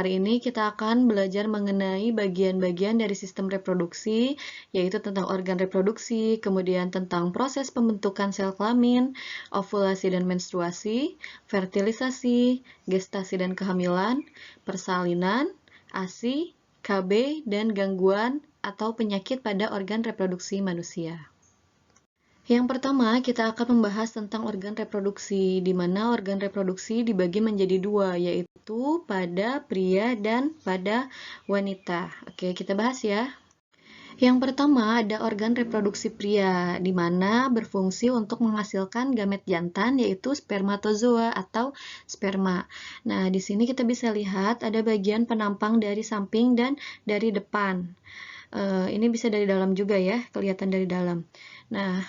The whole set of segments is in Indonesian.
Hari ini kita akan belajar mengenai bagian-bagian dari sistem reproduksi, yaitu tentang organ reproduksi, kemudian tentang proses pembentukan sel kelamin, ovulasi dan menstruasi, fertilisasi, gestasi dan kehamilan, persalinan, ASI, KB, dan gangguan atau penyakit pada organ reproduksi manusia. Yang pertama, kita akan membahas tentang organ reproduksi, di mana organ reproduksi dibagi menjadi dua, yaitu pada pria dan pada wanita. Oke, kita bahas ya. Yang pertama ada organ reproduksi pria, di mana berfungsi untuk menghasilkan gamet jantan, yaitu spermatozoa atau sperma. Nah, di sini kita bisa lihat ada bagian penampang dari samping dan dari depan. Ini bisa dari dalam juga ya, kelihatan dari dalam. Nah,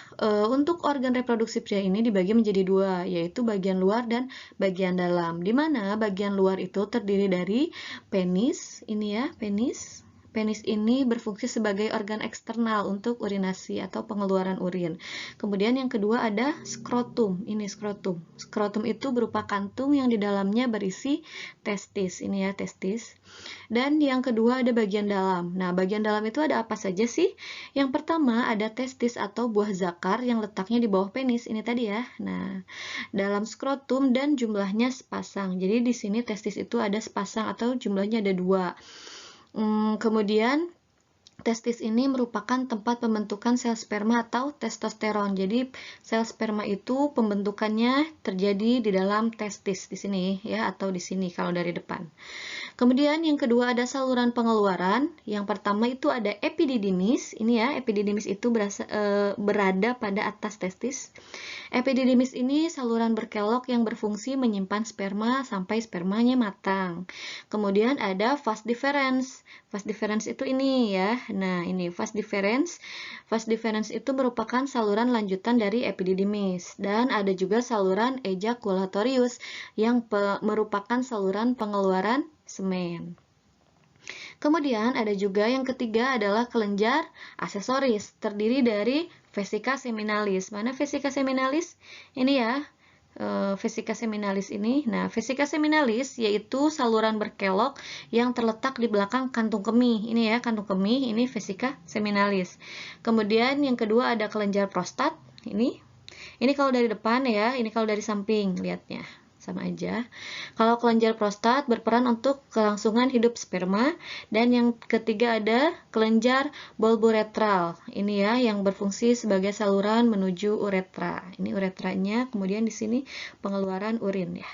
untuk organ reproduksi pria ini dibagi menjadi dua, yaitu bagian luar dan bagian dalam. Di mana bagian luar itu terdiri dari penis, ini ya, penis. Penis ini berfungsi sebagai organ eksternal untuk urinasi atau pengeluaran urin. Kemudian yang kedua ada skrotum. Ini skrotum. Skrotum itu berupa kantung yang di dalamnya berisi testis. Ini ya, testis. Dan yang kedua ada bagian dalam. Nah, bagian dalam itu ada apa saja sih? Yang pertama ada testis atau buah zakar yang letaknya di bawah penis. Ini tadi ya. Nah, dalam skrotum dan jumlahnya sepasang. Jadi di sini testis itu ada sepasang atau jumlahnya ada dua. Kemudian testis ini merupakan tempat pembentukan sel sperma atau testosteron. Jadi sel sperma itu pembentukannya terjadi di dalam testis di sini ya, atau di sini kalau dari depan. Kemudian yang kedua ada saluran pengeluaran. Yang pertama itu ada epididymis. Ini ya, epididymis itu berada pada atas testis. Epididymis ini saluran berkelok yang berfungsi menyimpan sperma sampai spermanya matang. Kemudian ada vas deferens. Vas deferens itu ini ya. Nah, ini vas deferens. Vas deferens itu merupakan saluran lanjutan dari epididymis. Dan ada juga saluran ejaculatorius yang merupakan saluran pengeluaran semen. Kemudian ada juga yang ketiga adalah kelenjar aksesoris, terdiri dari vesika seminalis. Mana vesika seminalis? Ini ya, vesika seminalis ini. Nah, vesika seminalis yaitu saluran berkelok yang terletak di belakang kantung kemih. Ini ya, kantung kemih, ini vesika seminalis. Kemudian yang kedua ada kelenjar prostat. Ini kalau dari depan ya, ini kalau dari samping, lihatnya sama aja. Kalau kelenjar prostat berperan untuk kelangsungan hidup sperma, dan yang ketiga ada kelenjar bulboretral. Ini ya yang berfungsi sebagai saluran menuju uretra. Ini uretranya, kemudian di sini pengeluaran urin ya.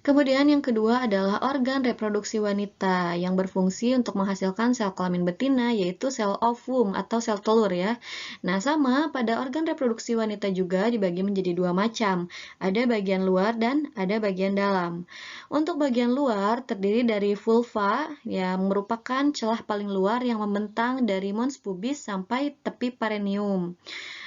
Kemudian yang kedua adalah organ reproduksi wanita yang berfungsi untuk menghasilkan sel kelamin betina, yaitu sel ovum atau sel telur ya. Nah, sama pada organ reproduksi wanita juga dibagi menjadi dua macam. Ada bagian luar dan ada bagian dalam. Untuk bagian luar terdiri dari vulva yang merupakan celah paling luar yang membentang dari mons pubis sampai tepi perineum.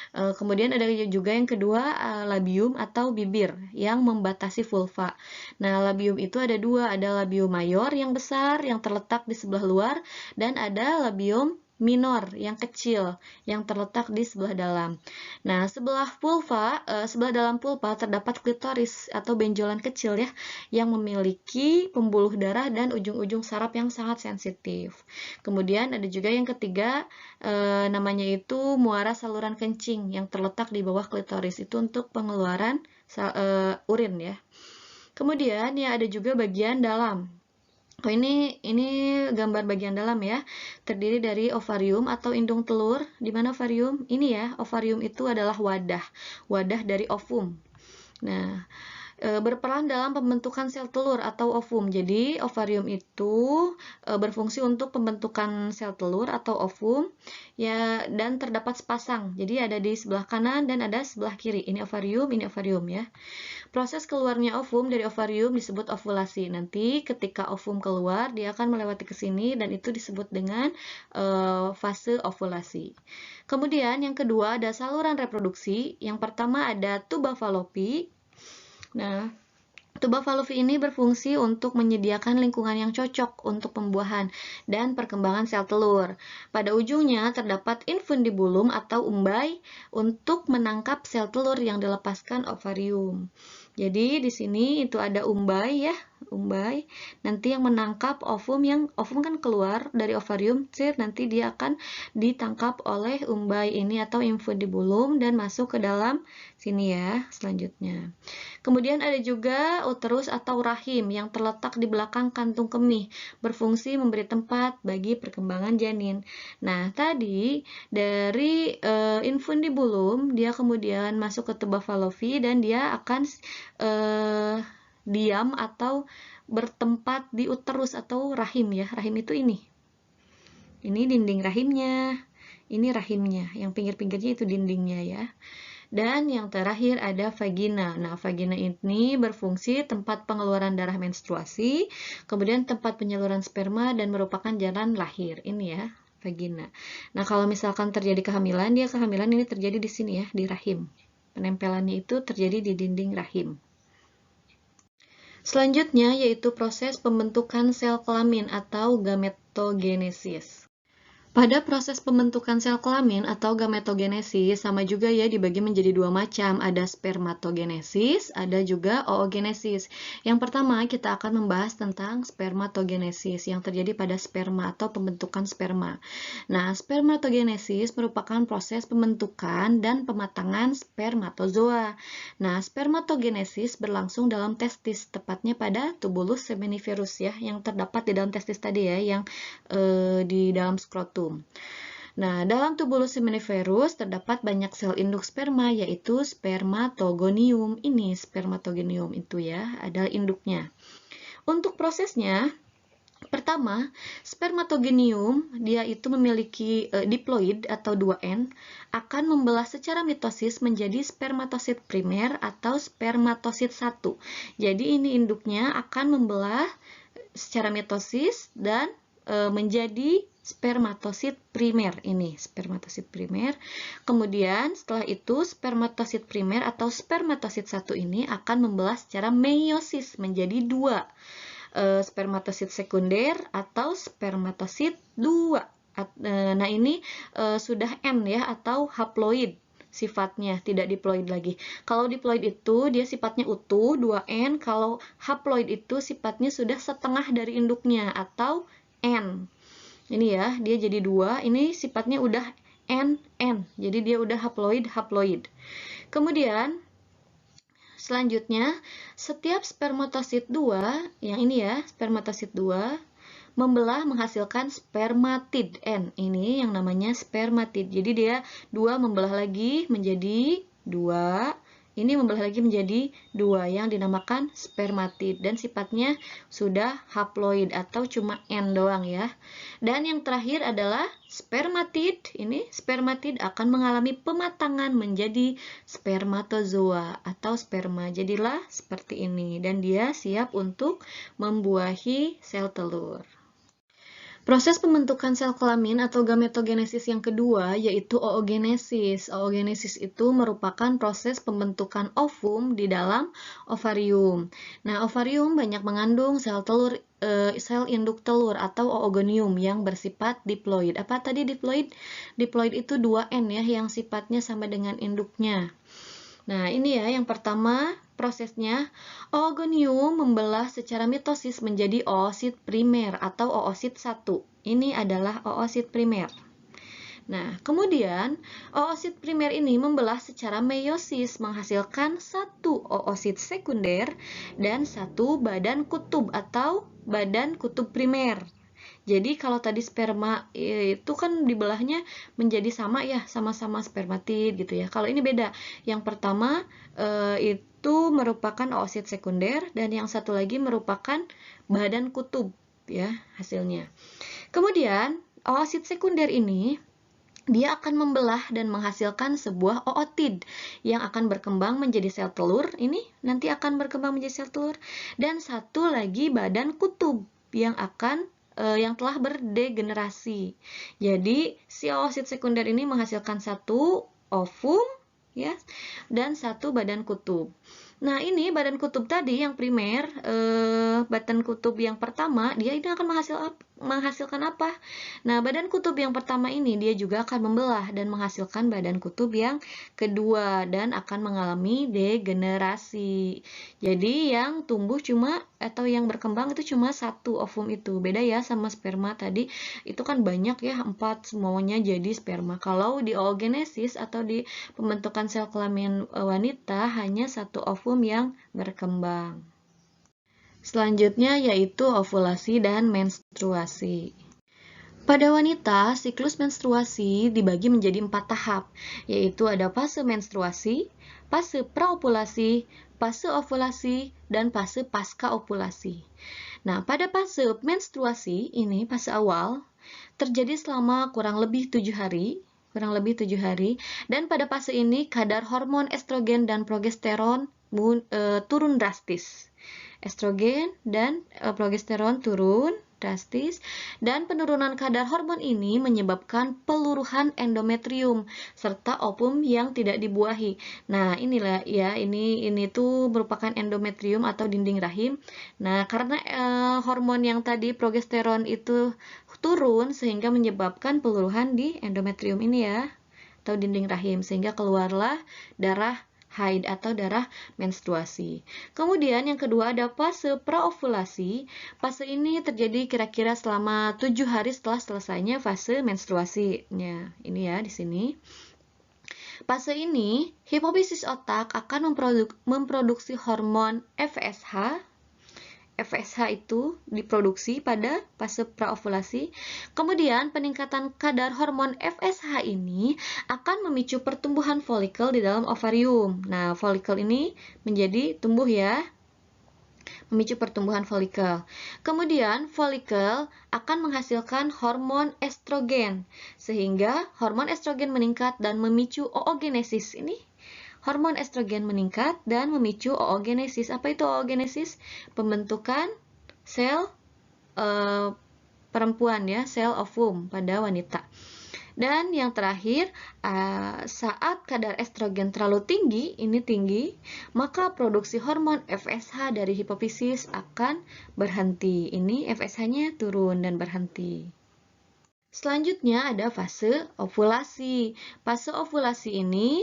Kemudian ada juga yang kedua labium atau bibir yang membatasi vulva. Nah, labium itu ada dua, ada labium mayor yang besar yang terletak di sebelah luar, dan ada labium minor yang kecil yang terletak di sebelah dalam. Nah, sebelah dalam vulva terdapat klitoris atau benjolan kecil ya yang memiliki pembuluh darah dan ujung-ujung saraf yang sangat sensitif. Kemudian ada juga yang ketiga namanya itu muara saluran kencing yang terletak di bawah klitoris, itu untuk pengeluaran urin ya. Kemudian ya ada juga bagian dalam. Oh, ini gambar bagian dalam ya. Terdiri dari ovarium atau indung telur. Di mana ovarium? Ini ya, ovarium itu adalah wadah dari ovum. Nah, berperan dalam pembentukan sel telur atau ovum. Jadi, ovarium itu berfungsi untuk pembentukan sel telur atau ovum ya, dan terdapat sepasang. Jadi, ada di sebelah kanan dan ada sebelah kiri. Ini ovarium ya. Proses keluarnya ovum dari ovarium disebut ovulasi. Nanti ketika ovum keluar, dia akan melewati ke sini dan itu disebut dengan fase ovulasi. Kemudian yang kedua ada saluran reproduksi. Yang pertama ada tuba fallopi. Nah, tuba fallopi ini berfungsi untuk menyediakan lingkungan yang cocok untuk pembuahan dan perkembangan sel telur. Pada ujungnya terdapat infundibulum atau umbai untuk menangkap sel telur yang dilepaskan ovarium. Jadi di sini itu ada umbai ya, umbai. Nanti yang menangkap ovum, kan keluar dari ovarium, nanti dia akan ditangkap oleh umbai ini atau infundibulum dan masuk ke dalam sini ya selanjutnya. Kemudian ada juga uterus atau rahim yang terletak di belakang kantung kemih, berfungsi memberi tempat bagi perkembangan janin. Nah, tadi dari infundibulum dia kemudian masuk ke tuba Fallopi dan dia akan diam atau bertempat di uterus atau rahim ya. Rahim itu ini. Ini dinding rahimnya. Ini rahimnya. Yang pinggir-pinggirnya itu dindingnya ya. Dan yang terakhir ada vagina. Nah, vagina ini berfungsi tempat pengeluaran darah menstruasi, kemudian tempat penyaluran sperma dan merupakan jalan lahir. Ini ya, vagina. Nah, kalau misalkan terjadi kehamilan, kehamilan ini terjadi di sini ya, di rahim. Penempelannya itu terjadi di dinding rahim. Selanjutnya yaitu proses pembentukan sel kelamin atau gametogenesis. Pada proses pembentukan sel kelamin atau gametogenesis sama juga ya dibagi menjadi dua macam, ada spermatogenesis, ada juga oogenesis. Yang pertama kita akan membahas tentang spermatogenesis yang terjadi pada sperma atau pembentukan sperma. Nah, spermatogenesis merupakan proses pembentukan dan pematangan spermatozoa. Nah, spermatogenesis berlangsung dalam testis, tepatnya pada tubulus seminiferus ya, yang terdapat di dalam testis tadi ya, yang di dalam skrotum. Nah, dalam tubulus seminiferus terdapat banyak sel induk sperma, yaitu spermatogonium. Ini spermatogonium itu ya, adalah induknya. Untuk prosesnya, pertama, spermatogonium dia itu memiliki diploid atau 2N, akan membelah secara mitosis menjadi spermatosit primer atau spermatosit 1. Jadi ini induknya akan membelah secara mitosis dan menjadi spermatosit primer. Ini spermatosit primer. Kemudian setelah itu spermatosit primer atau spermatosit 1 ini akan membelah secara meiosis menjadi 2. Spermatosit sekunder atau spermatosit 2. Nah, ini sudah N ya atau haploid sifatnya, tidak diploid lagi. Kalau diploid itu dia sifatnya utuh 2N, kalau haploid itu sifatnya sudah setengah dari induknya atau N. Ini ya, dia jadi 2, ini sifatnya udah N. Jadi dia udah haploid. Kemudian selanjutnya, setiap spermatosit 2, yang ini ya, spermatosit 2, membelah menghasilkan spermatid N. Ini yang namanya spermatid. Jadi dia 2 membelah lagi menjadi 2. Ini membelah lagi menjadi 2 yang dinamakan spermatid. Dan sifatnya sudah haploid atau cuma N doang ya. Dan yang terakhir adalah spermatid. Ini spermatid akan mengalami pematangan menjadi spermatozoa atau sperma. Jadilah seperti ini. Dan dia siap untuk membuahi sel telur. Proses pembentukan sel kelamin atau gametogenesis yang kedua yaitu oogenesis. Oogenesis itu merupakan proses pembentukan ovum di dalam ovarium. Nah, ovarium banyak mengandung sel telur, sel induk telur atau oogonium yang bersifat diploid. Apa tadi diploid? Diploid itu 2N ya, yang sifatnya sama dengan induknya. Nah, ini ya yang pertama prosesnya. Oogonium membelah secara mitosis menjadi oosit primer atau oosit 1. Ini adalah oosit primer. Nah, kemudian oosit primer ini membelah secara meiosis menghasilkan 1 oosit sekunder dan 1 badan kutub atau badan kutub primer. Jadi kalau tadi sperma itu kan dibelahnya menjadi sama ya, sama-sama spermatid gitu ya. Kalau ini beda. Yang pertama itu merupakan oosit sekunder dan yang satu lagi merupakan badan kutub ya hasilnya. Kemudian oosit sekunder ini dia akan membelah dan menghasilkan sebuah ootid yang akan berkembang menjadi sel telur. Ini nanti akan berkembang menjadi sel telur. Dan satu lagi badan kutub yang yang telah berdegenerasi. Jadi si oosit sekunder ini menghasilkan 1 ovum ya dan 1 badan kutub. Nah, ini badan kutub tadi yang primer, badan kutub yang pertama dia ini akan menghasilkan apa? Nah, badan kutub yang pertama ini dia juga akan membelah dan menghasilkan badan kutub yang kedua dan akan mengalami degenerasi. Jadi yang tumbuh cuma atau yang berkembang itu cuma satu ovum itu. Beda ya sama sperma tadi, itu kan banyak ya, 4 semuanya jadi sperma. Kalau di oogenesis atau di pembentukan sel kelamin wanita hanya satu ovum yang berkembang. Selanjutnya yaitu ovulasi dan menstruasi. Pada wanita, siklus menstruasi dibagi menjadi 4 tahap, yaitu ada fase menstruasi, fase praovulasi, fase ovulasi, dan fase pasca ovulasi. Nah, pada fase menstruasi, ini fase awal, terjadi selama kurang lebih 7 hari, dan pada fase ini kadar hormon estrogen dan progesteron turun drastis. Estrogen dan progesteron turun drastis, dan penurunan kadar hormon ini menyebabkan peluruhan endometrium serta ovum yang tidak dibuahi. Nah, inilah ya, ini tuh merupakan endometrium atau dinding rahim. Nah, karena hormon yang tadi progesteron itu turun sehingga menyebabkan peluruhan di endometrium ini ya, atau dinding rahim, sehingga keluarlah darah haid atau darah menstruasi. Kemudian yang kedua ada fase praovulasi. Fase ini terjadi kira-kira selama 7 hari setelah selesainya fase menstruasinya. Ini ya di sini. Fase ini hipofisis otak akan memproduksi hormon FSH. FSH itu diproduksi pada fase praovulasi. Kemudian peningkatan kadar hormon FSH ini akan memicu pertumbuhan folikel di dalam ovarium. Nah, folikel ini menjadi tumbuh ya, memicu pertumbuhan folikel. Kemudian folikel akan menghasilkan hormon estrogen, sehingga hormon estrogen meningkat dan memicu oogenesis. Ini hormon estrogen meningkat dan memicu oogenesis. Apa itu oogenesis? Pembentukan sel perempuan ya, sel ovum pada wanita. Dan yang terakhir, saat kadar estrogen terlalu tinggi, maka produksi hormon FSH dari hipofisis akan berhenti. Ini FSH-nya turun dan berhenti. Selanjutnya ada fase ovulasi. Fase ovulasi ini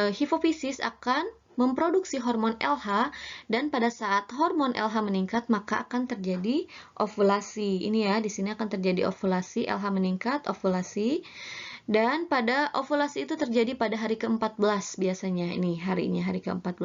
hipofisis akan memproduksi hormon LH, dan pada saat hormon LH meningkat maka akan terjadi ovulasi. Ini ya, di sini akan terjadi ovulasi, LH meningkat, ovulasi. Dan pada ovulasi itu terjadi pada hari ke-14 biasanya. Ini harinya, hari ke-14.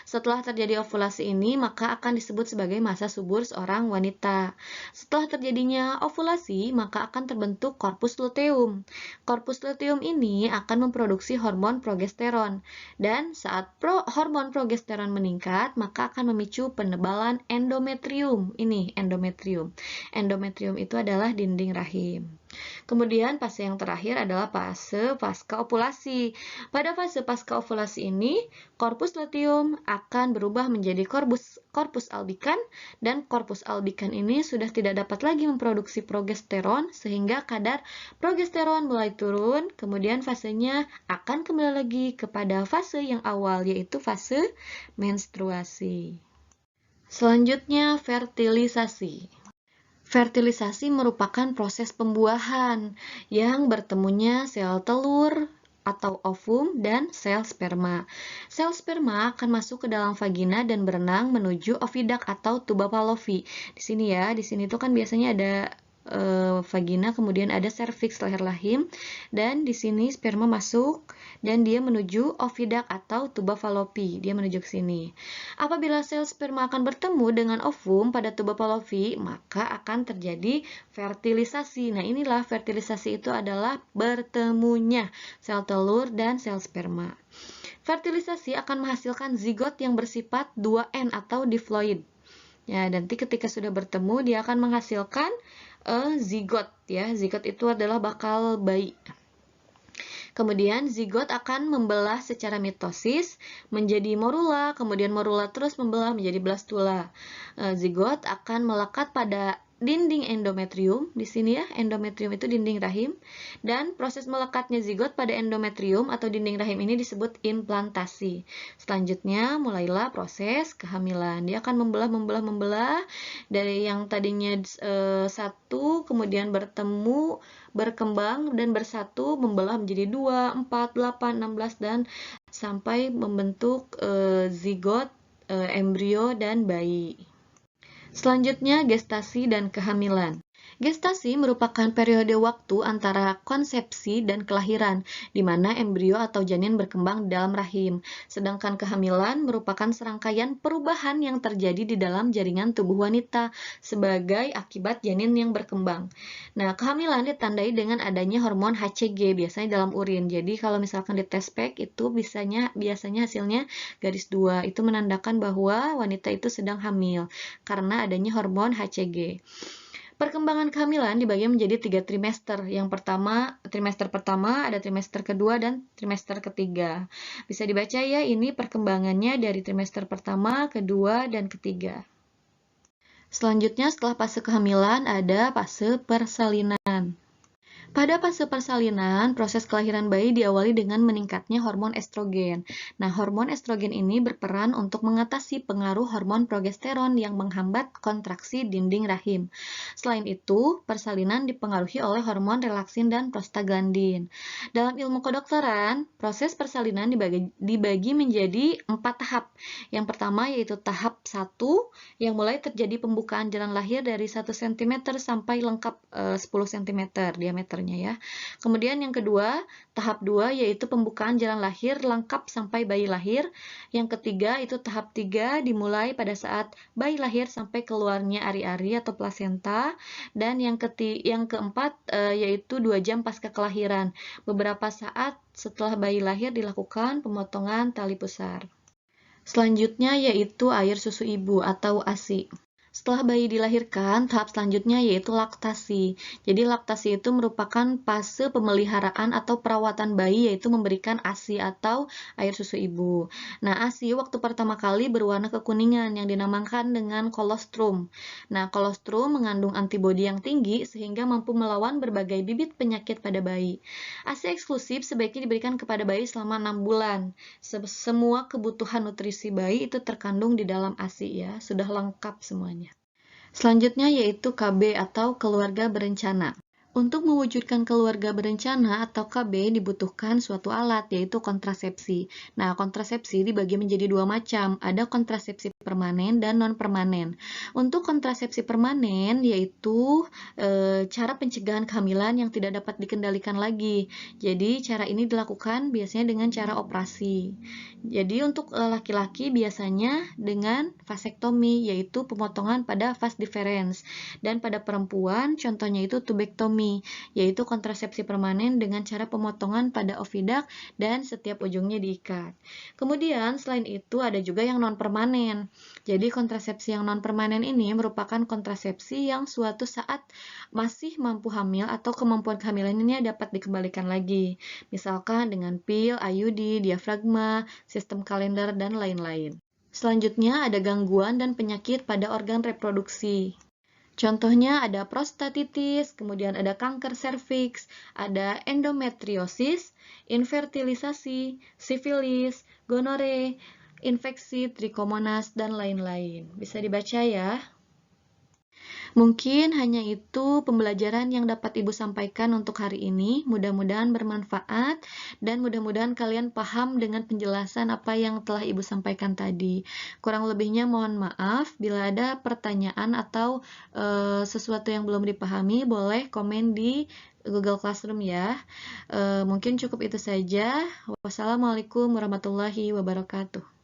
Setelah terjadi ovulasi ini, maka akan disebut sebagai masa subur seorang wanita. Setelah terjadinya ovulasi, maka akan terbentuk korpus luteum. Korpus luteum ini akan memproduksi hormon progesteron. Dan saat hormon progesteron meningkat, maka akan memicu penebalan endometrium. Ini endometrium. Endometrium itu adalah dinding rahim. Kemudian fase yang terakhir adalah fase pasca ovulasi. Pada fase pasca ovulasi ini, korpus luteum akan berubah menjadi korpus albikan, dan korpus albikan ini sudah tidak dapat lagi memproduksi progesteron sehingga kadar progesteron mulai turun. Kemudian fasenya akan kembali lagi kepada fase yang awal, yaitu fase menstruasi. Selanjutnya fertilisasi. Fertilisasi merupakan proses pembuahan yang bertemunya sel telur atau ovum dan sel sperma. Sel sperma akan masuk ke dalam vagina dan berenang menuju oviduct atau tuba Fallopi. Di sini ya, di sini tuh kan biasanya ada vagina, kemudian ada serviks, leher rahim, dan di sini sperma masuk dan dia menuju oviduct atau tuba Fallopi. Dia menuju ke sini. Apabila sel sperma akan bertemu dengan ovum pada tuba Fallopi, maka akan terjadi fertilisasi. Nah, inilah fertilisasi, itu adalah bertemunya sel telur dan sel sperma. Fertilisasi akan menghasilkan zigot yang bersifat 2N atau diploid. Ya, nanti ketika sudah bertemu dia akan menghasilkan zigot ya. Zigot itu adalah bakal bayi. Kemudian zigot akan membelah secara mitosis menjadi morula, kemudian morula terus membelah menjadi blastula. Zigot akan melekat pada dinding endometrium, di sini ya, endometrium itu dinding rahim, dan proses melekatnya zigot pada endometrium atau dinding rahim ini disebut implantasi. Selanjutnya, mulailah proses kehamilan. Dia akan membelah dari yang tadinya satu, kemudian bertemu, berkembang, dan bersatu, membelah menjadi 2, 4, 8, 16, dan sampai membentuk zigot, embrio, dan bayi. Selanjutnya, gestasi dan kehamilan. Gestasi merupakan periode waktu antara konsepsi dan kelahiran, di mana embrio atau janin berkembang di dalam rahim. Sedangkan kehamilan merupakan serangkaian perubahan yang terjadi di dalam jaringan tubuh wanita sebagai akibat janin yang berkembang. Nah, kehamilan ditandai dengan adanya hormon HCG, biasanya dalam urin. Jadi, kalau misalkan di tes pack itu biasanya hasilnya garis 2. Itu menandakan bahwa wanita itu sedang hamil karena adanya hormon HCG. Perkembangan kehamilan dibagi menjadi 3 trimester. Yang pertama, trimester pertama, ada trimester kedua, dan trimester ketiga. Bisa dibaca ya, ini perkembangannya dari trimester pertama, kedua, dan ketiga. Selanjutnya, setelah fase kehamilan, ada fase persalinan. Pada fase persalinan, proses kelahiran bayi diawali dengan meningkatnya hormon estrogen. Nah, hormon estrogen ini berperan untuk mengatasi pengaruh hormon progesteron yang menghambat kontraksi dinding rahim. Selain itu, persalinan dipengaruhi oleh hormon relaksin dan prostaglandin. Dalam ilmu kedokteran, proses persalinan dibagi menjadi 4 tahap. Yang pertama yaitu tahap 1, yang mulai terjadi pembukaan jalan lahir dari 1 cm sampai lengkap 10 cm diameternya ya. Kemudian yang kedua, tahap 2 yaitu pembukaan jalan lahir lengkap sampai bayi lahir. Yang ketiga itu tahap 3 dimulai pada saat bayi lahir sampai keluarnya ari-ari atau plasenta. Dan yang keempat yaitu 2 jam pasca kelahiran. Beberapa saat setelah bayi lahir dilakukan pemotongan tali pusar. Selanjutnya yaitu air susu ibu atau ASI. Setelah bayi dilahirkan, tahap selanjutnya yaitu laktasi. Jadi laktasi itu merupakan fase pemeliharaan atau perawatan bayi, yaitu memberikan ASI atau air susu ibu. Nah, ASI waktu pertama kali berwarna kekuningan yang dinamakan dengan kolostrum. Nah, kolostrum mengandung antibodi yang tinggi sehingga mampu melawan berbagai bibit penyakit pada bayi. ASI eksklusif sebaiknya diberikan kepada bayi selama 6 bulan. Semua kebutuhan nutrisi bayi itu terkandung di dalam ASI ya, sudah lengkap semuanya. Selanjutnya yaitu KB atau keluarga berencana. Untuk mewujudkan keluarga berencana atau KB dibutuhkan suatu alat, yaitu kontrasepsi. Nah, kontrasepsi dibagi menjadi 2 macam, ada kontrasepsi permanen dan non-permanen. Untuk kontrasepsi permanen yaitu cara pencegahan kehamilan yang tidak dapat dikendalikan lagi. Jadi, cara ini dilakukan biasanya dengan cara operasi. Jadi, untuk laki-laki biasanya dengan vasektomi, yaitu pemotongan pada vas deferens. Dan pada perempuan, contohnya itu tubektomi, yaitu kontrasepsi permanen dengan cara pemotongan pada ovidak dan setiap ujungnya diikat. Kemudian selain itu ada juga yang non-permanen. Jadi kontrasepsi yang non-permanen ini merupakan kontrasepsi yang suatu saat masih mampu hamil atau kemampuan kehamilan ini dapat dikembalikan lagi. Misalkan dengan pil, IUD, diafragma, sistem kalender, dan lain-lain. Selanjutnya ada gangguan dan penyakit pada organ reproduksi. Contohnya ada prostatitis, kemudian ada kanker serviks, ada endometriosis, infertilisasi, sifilis, gonore, infeksi trikomonas, dan lain-lain. Bisa dibaca ya. Mungkin hanya itu pembelajaran yang dapat Ibu sampaikan untuk hari ini. Mudah-mudahan bermanfaat dan mudah-mudahan kalian paham dengan penjelasan apa yang telah Ibu sampaikan tadi. Kurang lebihnya mohon maaf. Bila ada pertanyaan atau sesuatu yang belum dipahami, boleh komen di Google Classroom ya. Mungkin cukup itu saja. Wassalamualaikum warahmatullahi wabarakatuh.